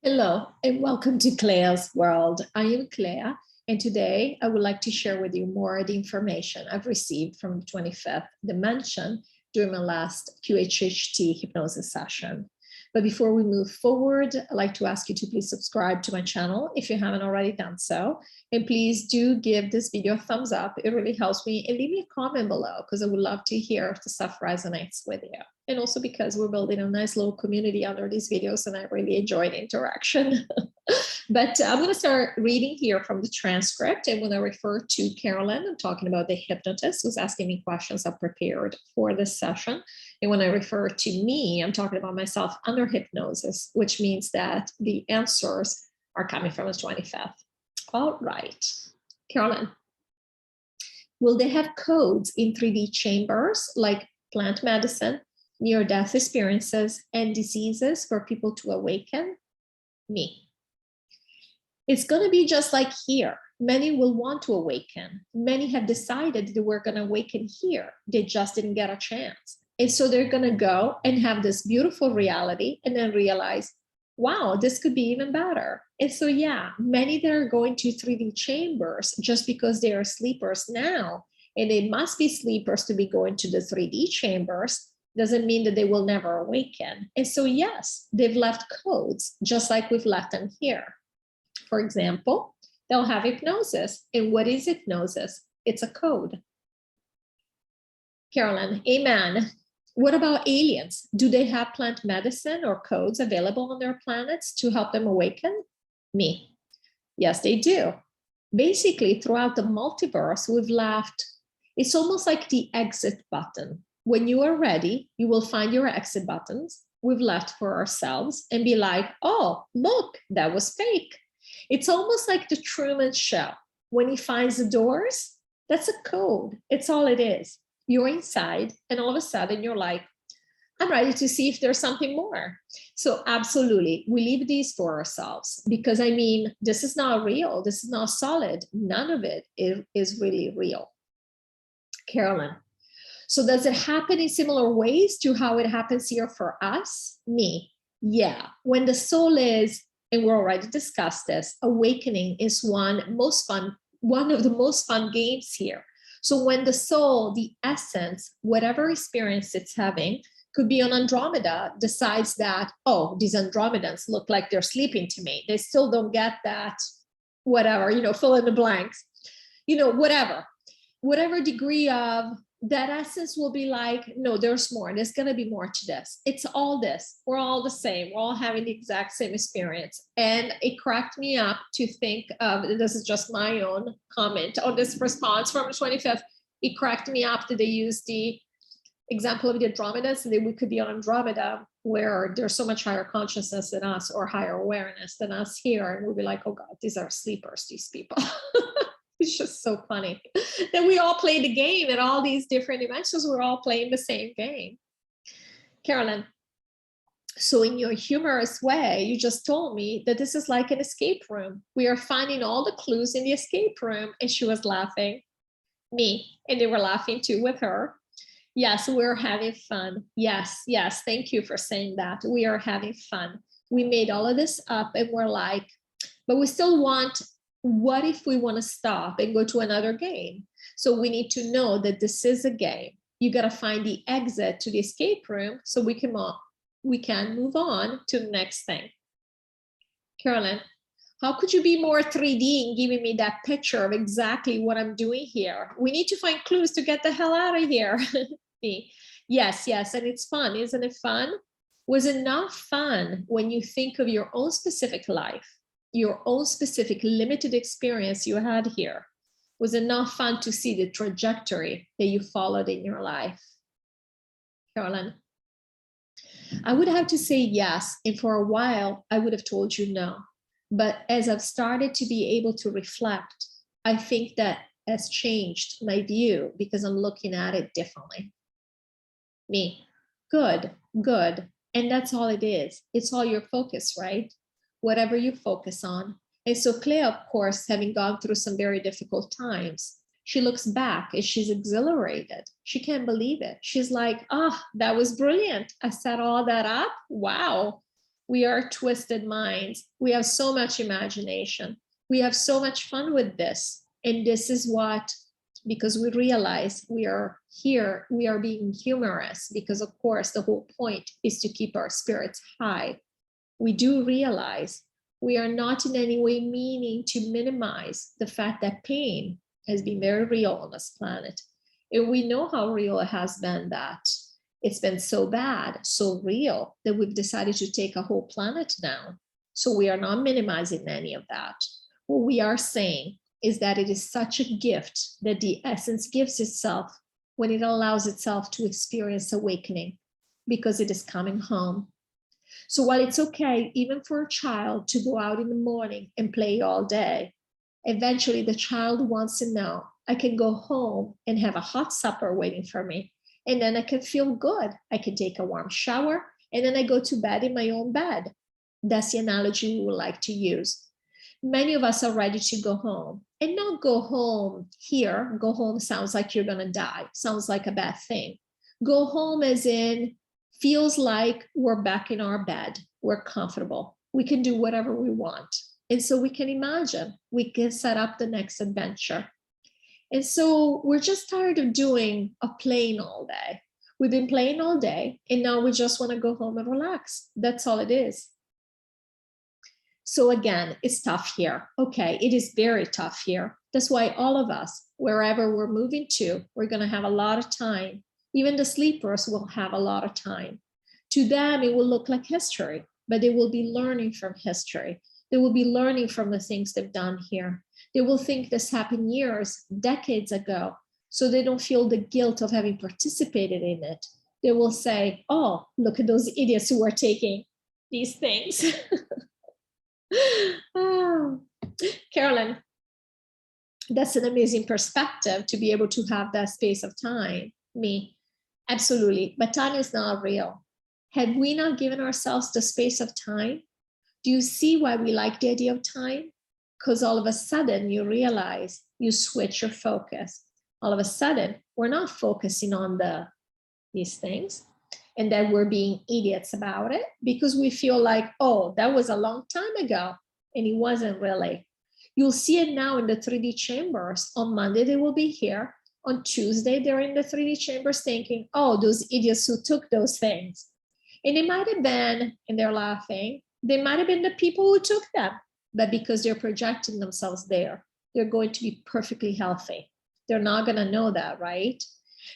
Hello and welcome to CLEA'S World. I am Clea, and today I would like to share with you more of the information I've received from the 25th dimension during my last qhht hypnosis session. But before we move forward, I'd like to ask you to please subscribe to my channel if you haven't already done so. And please do give this video a thumbs up. It really helps me. And leave me a comment below because I would love to hear if the stuff resonates with you. And also because we're building a nice little community under these videos and I really enjoy the interaction. But I'm going to start reading here from the transcript. And when I refer to Carolyn, I'm talking about the hypnotist who's asking me questions I prepared for this session. And when I refer to me, I'm talking about myself under hypnosis, which means that the answers are coming from the 25th. All right, Carolyn, will they have codes in 3D chambers like plant medicine, near-death experiences, and diseases for people to awaken? Me. It's going to be just like here. Many will want to awaken. Many have decided they were going to awaken here. They just didn't get a chance. And so they're going to go and have this beautiful reality and then realize, wow, this could be even better. And so, yeah, many that are going to 3D chambers just because they are sleepers now, and they must be sleepers to be going to the 3D chambers, doesn't mean that they will never awaken. And so, yes, they've left codes just like we've left them here. For example, they'll have hypnosis. And what is hypnosis? It's a code. Carolyn, amen. What about aliens? Do they have plant medicine or codes available on their planets to help them awaken? Me. Yes, they do. Basically, throughout the multiverse, we've left, it's almost like the exit button. When you are ready, you will find your exit buttons we've left for ourselves and be like, oh, look, that was fake. It's almost like the Truman Show. When he finds the doors, that's a code. It's all it is. You're inside and all of a sudden you're like, I'm ready to see if there's something more. So absolutely, we leave these for ourselves because I mean, this is not real. This is not solid. None of it is really real. Carolyn, so does it happen in similar ways to how it happens here for us? Me, yeah. When the soul is, and we already discussed this, awakening is one of the most fun games here. So when the soul, the essence, whatever experience it's having, could be on Andromeda, decides that, oh, these Andromedans look like they're sleeping to me. They still don't get that, whatever, fill in the blanks, whatever degree of that essence will be like, no, there's more. There's going to be more to this. It's all this. We're all the same. We're all having the exact same experience. And it cracked me up to think of, this is just my own comment on this response from the 25th. It cracked me up that they use the example of the Andromedas, and that we could be on Andromeda where there's so much higher consciousness than us or higher awareness than us here. And we'll be like, oh God, these are sleepers, these people. It's just so funny that we all play the game in all these different dimensions. We're all playing the same game. Carolyn, so in your humorous way, you just told me that this is like an escape room. We are finding all the clues in the escape room. And she was laughing. Me. And they were laughing too with her. Yes, we're having fun. Yes, yes. Thank you for saying that. We are having fun. We made all of this up and we're like, but we still want, what if we want to stop and go to another game? So we need to know that this is a game. You got to find the exit to the escape room so we can move on to the next thing. Carolyn, how could you be more 3D in giving me that picture of exactly what I'm doing here? We need to find clues to get the hell out of here. Yes, yes, and it's fun. Isn't it fun? Was it not fun when you think of your own specific life? Your own specific limited experience you had here? Was it not fun to see the trajectory that you followed in your life? Carolyn, I would have to say yes, and for a while I would have told you no. But as I've started to be able to reflect, I think that has changed my view because I'm looking at it differently. Me, good, good. And that's all it is. It's all your focus, right? Whatever you focus on. And so Clea, of course, having gone through some very difficult times, she looks back and she's exhilarated. She can't believe it. She's like, oh, that was brilliant. I set all that up. Wow. We are twisted minds. We have so much imagination. We have so much fun with this. And this is what, because we realize we are here, we are being humorous, because of course the whole point is to keep our spirits high. We do realize we are not in any way meaning to minimize the fact that pain has been very real on this planet. And we know how real it has been, that it's been so bad, so real, that we've decided to take a whole planet down. So we are not minimizing any of that. What we are saying is that it is such a gift that the essence gives itself when it allows itself to experience awakening, because it is coming home. So while it's okay, even for a child to go out in the morning and play all day, eventually the child wants to know, I can go home and have a hot supper waiting for me. And then I can feel good. I can take a warm shower, and then I go to bed in my own bed. That's the analogy we would like to use. Many of us are ready to go home, and not go home here. Go home sounds like you're going to die. Sounds like a bad thing. Go home as in feels like we're back in our bed. We're comfortable. We can do whatever we want. And so we can imagine, we can set up the next adventure. And so we're just tired of doing a playing all day. We've been playing all day, and now we just want to go home and relax. That's all it is. So again, it's tough here. Okay, it is very tough here. That's why all of us, wherever we're moving to, we're going to have a lot of time. Even the sleepers will have a lot of time. To them, it will look like history, but they will be learning from history. They will be learning from the things they've done here. They will think this happened years, decades ago, so they don't feel the guilt of having participated in it. They will say, oh, look at those idiots who are taking these things. Oh, Carolyn, that's an amazing perspective to be able to have that space of time. Me, absolutely. But time is not real. Had we not given ourselves the space of time, do you see why we like the idea of time? Because all of a sudden you realize you switch your focus. All of a sudden, we're not focusing on these things, and that we're being idiots about it because we feel like, oh, that was a long time ago. And it wasn't really. You'll see it now in the 3D chambers. On Monday, they will be here. On Tuesday, they're in the 3D chambers thinking, oh, those idiots who took those things. And it might have been, and they're laughing, they might have been the people who took them, but because they're projecting themselves there, they're going to be perfectly healthy. They're not going to know that, right?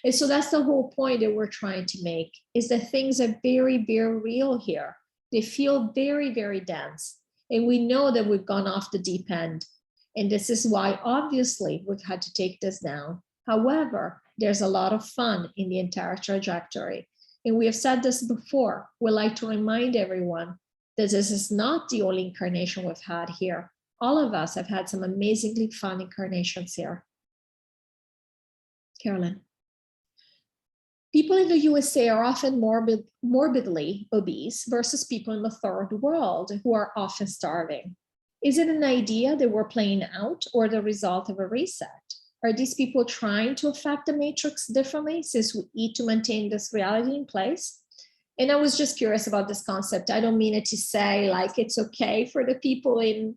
And so that's the whole point that we're trying to make, is that things are very, very real here. They feel very, very dense. And we know that we've gone off the deep end. And this is why, obviously, we've had to take this down. However, there's a lot of fun in the entire trajectory. And we have said this before. We like to remind everyone that this is not the only incarnation we've had here. All of us have had some amazingly fun incarnations here. Carolyn. People in the USA are often morbidly obese versus people in the third world who are often starving. Is it an idea that we're playing out or the result of a reset? Are these people trying to affect the matrix differently since we eat to maintain this reality in place? And I was just curious about this concept. I don't mean it to say like it's okay for the people in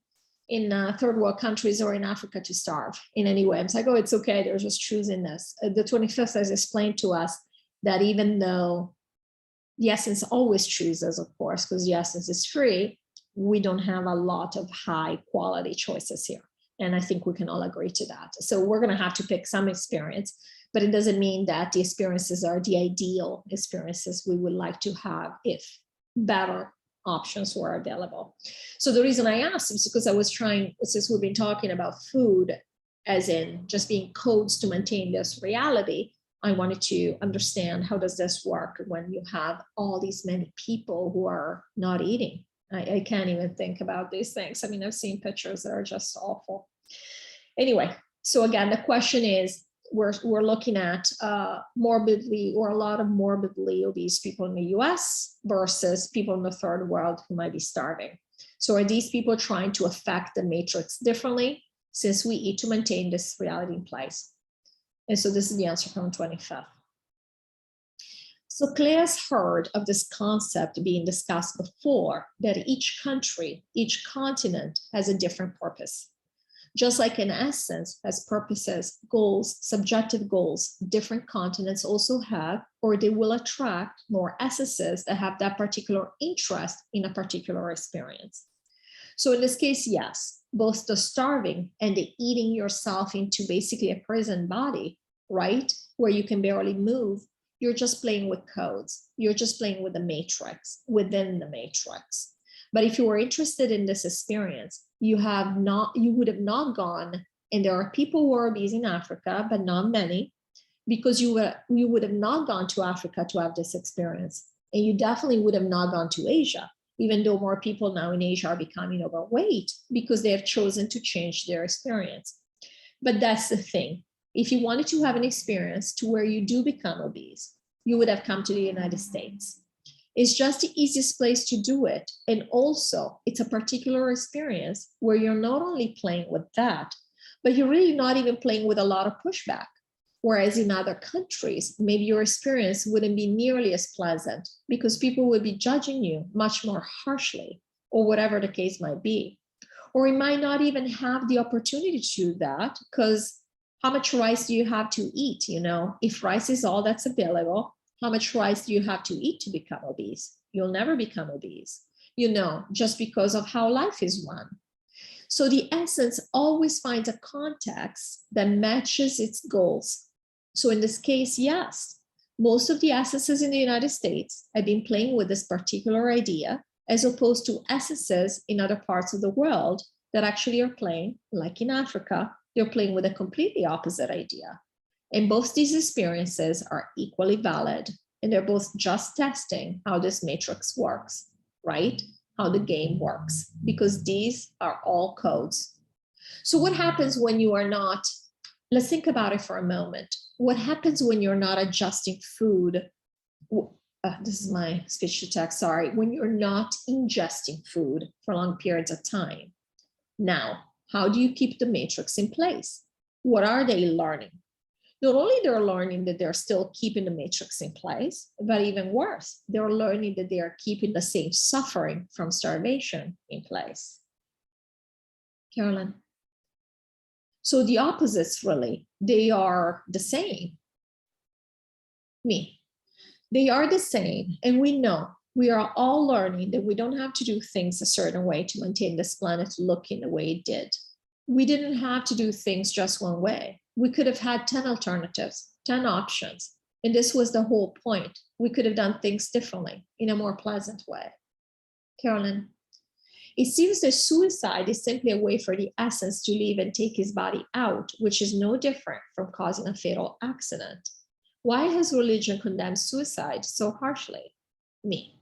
third world countries or in Africa to starve in any way. I'm like, oh, it's okay. They're just choosing this. The 25th has explained to us that even though the essence always chooses, of course, because the essence is free, we don't have a lot of high quality choices here. And I think we can all agree to that. So we're going to have to pick some experience, but it doesn't mean that the experiences are the ideal experiences we would like to have if better options were available. So the reason I asked is because I was trying, since we've been talking about food, as in just being codes to maintain this reality, I wanted to understand how does this work when you have all these many people who are not eating. I can't even think about these things. I mean, I've seen pictures that are just awful. Anyway, so again, the question is, we're looking at morbidly or a lot of morbidly obese people in the US versus people in the third world who might be starving. So are these people trying to affect the matrix differently since we eat to maintain this reality in place? And so this is the answer from 25th. So CLEA'S heard of this concept being discussed before, that each country, each continent has a different purpose. Just like an essence has purposes, goals, subjective goals, different continents also have, or they will attract more essences that have that particular interest in a particular experience. So in this case, yes, both the starving and the eating yourself into basically a prison body, right? Where you can barely move, you're just playing with codes. You're just playing with the matrix, within the matrix. But if you were interested in this experience, you would have not gone, and there are people who are obese in Africa, but not many, because you would have not gone to Africa to have this experience. And you definitely would have not gone to Asia, even though more people now in Asia are becoming overweight because they have chosen to change their experience. But that's the thing. If you wanted to have an experience to where you do become obese, you would have come to the United States. It's just the easiest place to do it. And also, it's a particular experience where you're not only playing with that, but you're really not even playing with a lot of pushback. Whereas in other countries, maybe your experience wouldn't be nearly as pleasant because people would be judging you much more harshly, or whatever the case might be. Or you might not even have the opportunity to do that, because how much rice do you have to eat? You know, if rice is all that's available, how much rice do you have to eat to become obese? You'll never become obese, you know, just because of how life is run. So the essence always finds a context that matches its goals. So in this case, yes, most of the essences in the United States have been playing with this particular idea, as opposed to essences in other parts of the world that actually are playing, like in Africa, they're playing with a completely opposite idea. And both these experiences are equally valid, and they're both just testing how this matrix works, right? How the game works, because these are all codes. So what happens when you are not, let's think about it for a moment. What happens when you're not adjusting food? This is my speech to text, sorry. When you're not ingesting food for long periods of time. Now, how do you keep the matrix in place? What are they learning? Not only they're learning that they're still keeping the matrix in place, but even worse, they're learning that they are keeping the same suffering from starvation in place. Carolyn. So the opposites really, they are the same. Me. They are the same, and we know, we are all learning that we don't have to do things a certain way to maintain this planet looking the way it did. We didn't have to do things just one way. We could have had 10 alternatives, 10 options. And this was the whole point. We could have done things differently in a more pleasant way. Carolyn, it seems that suicide is simply a way for the essence to leave and take his body out, which is no different from causing a fatal accident. Why has religion condemned suicide so harshly? Me.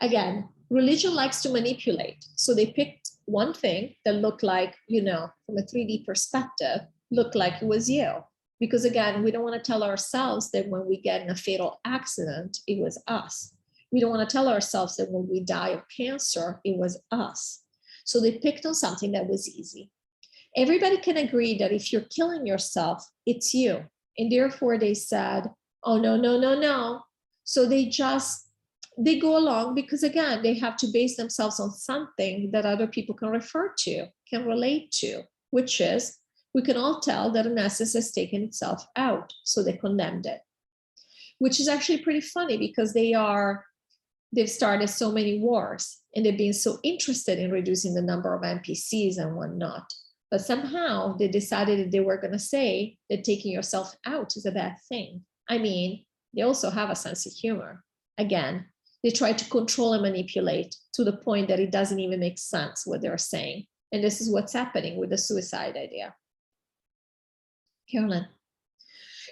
Again, religion likes to manipulate. So they picked one thing that looked like, you know, from a 3D perspective, looked like it was you. Because again, we don't want to tell ourselves that when we get in a fatal accident, it was us. We don't want to tell ourselves that when we die of cancer, it was us. So they picked on something that was easy. Everybody can agree that if you're killing yourself, it's you. And therefore they said, oh, no, no, no, no. So they go along because again, they have to base themselves on something that other people can refer to, can relate to, which is, we can all tell that an essence has taken itself out. So they condemned it, which is actually pretty funny because they've started so many wars and they've been so interested in reducing the number of NPCs and whatnot. But somehow they decided that they were going to say that taking yourself out is a bad thing. I mean, they also have a sense of humor. Again, they try to control and manipulate to the point that it doesn't even make sense what they're saying. And this is what's happening with the suicide idea. Carolyn,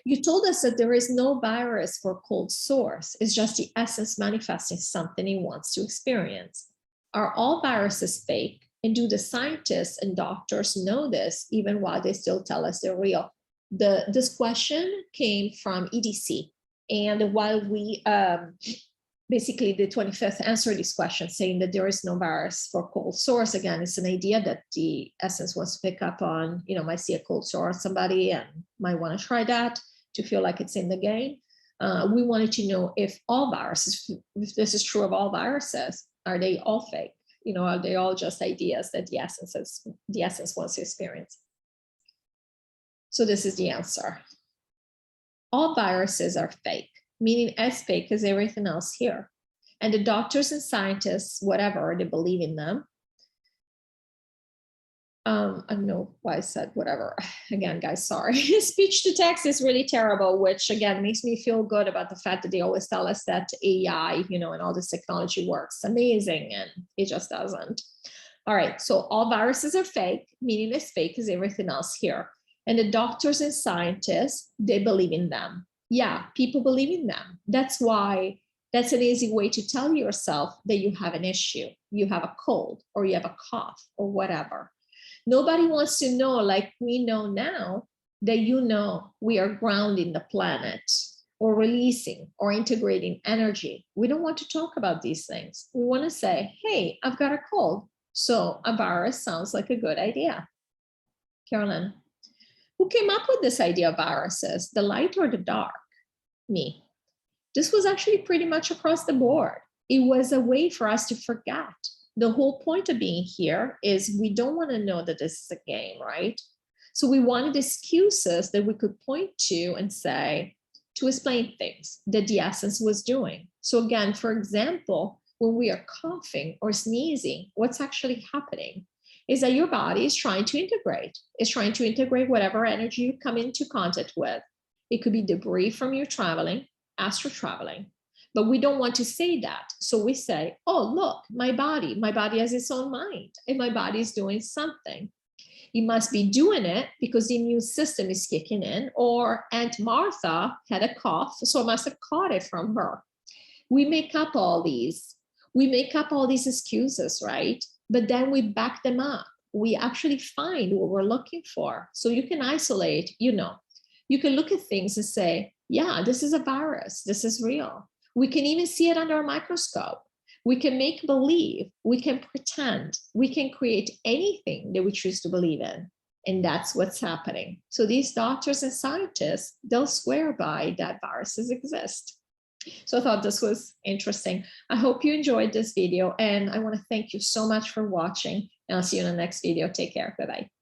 you told us that there is no virus for cold sores. It's just the essence manifesting something it wants to experience. Are all viruses fake? And do the scientists and doctors know this even while they still tell us they're real? This question came from EDC. And while we basically the 25th answered this question saying that there is no virus for cold sores, again, it's an idea that the essence wants to pick up on, you know, might see a cold sore on somebody and might want to try that to feel like it's in the game. We wanted to know if all viruses, if this is true of all viruses, are they all fake? You know, are they all just ideas that the essence wants to experience? So this is the answer. All viruses are fake, meaning as fake as everything else here. And the doctors and scientists, whatever, they believe in them. I don't know why I said whatever. Again, guys, sorry. Speech to text is really terrible, which again makes me feel good about the fact that they always tell us that AI, you know, and all this technology works amazing, and it just doesn't. All right, so all viruses are fake, meaning as fake as everything else here. And the doctors and scientists, they believe in them. Yeah, people believe in them. That's why that's an easy way to tell yourself that you have an issue, you have a cold, or you have a cough, or whatever. Nobody wants to know, like we know now, that you know we are grounding the planet or releasing or integrating energy. We don't want to talk about these things. We want to say, hey, I've got a cold. So a virus sounds like a good idea. Carolyn, who came up with this idea of viruses, the light or the dark? Me. This was actually pretty much across the board. It was a way for us to forget. The whole point of being here is we don't want to know that this is a game, right? So we wanted excuses that we could point to and say, to explain things that the essence was doing. So again, for example, when we are coughing or sneezing, what's actually happening is that your body is trying to integrate. It's trying to integrate whatever energy you come into contact with. It could be debris from your traveling, astral traveling. But we don't want to say that. So we say, oh, look, my body has its own mind, and my body is doing something. It must be doing it because the immune system is kicking in, or Aunt Martha had a cough, so I must have caught it from her. We make up all these. We make up all these excuses, right? But then we back them up. We actually find what we're looking for. So you can isolate, you know, you can look at things and say, yeah, this is a virus. This is real. We can even see it under a microscope. We can make believe, we can pretend, we can create anything that we choose to believe in. And that's what's happening. So these doctors and scientists, they'll swear by that viruses exist. So I thought this was interesting. I hope you enjoyed this video, and I want to thank you so much for watching, and I'll see you in the next video. Take care. Bye-bye.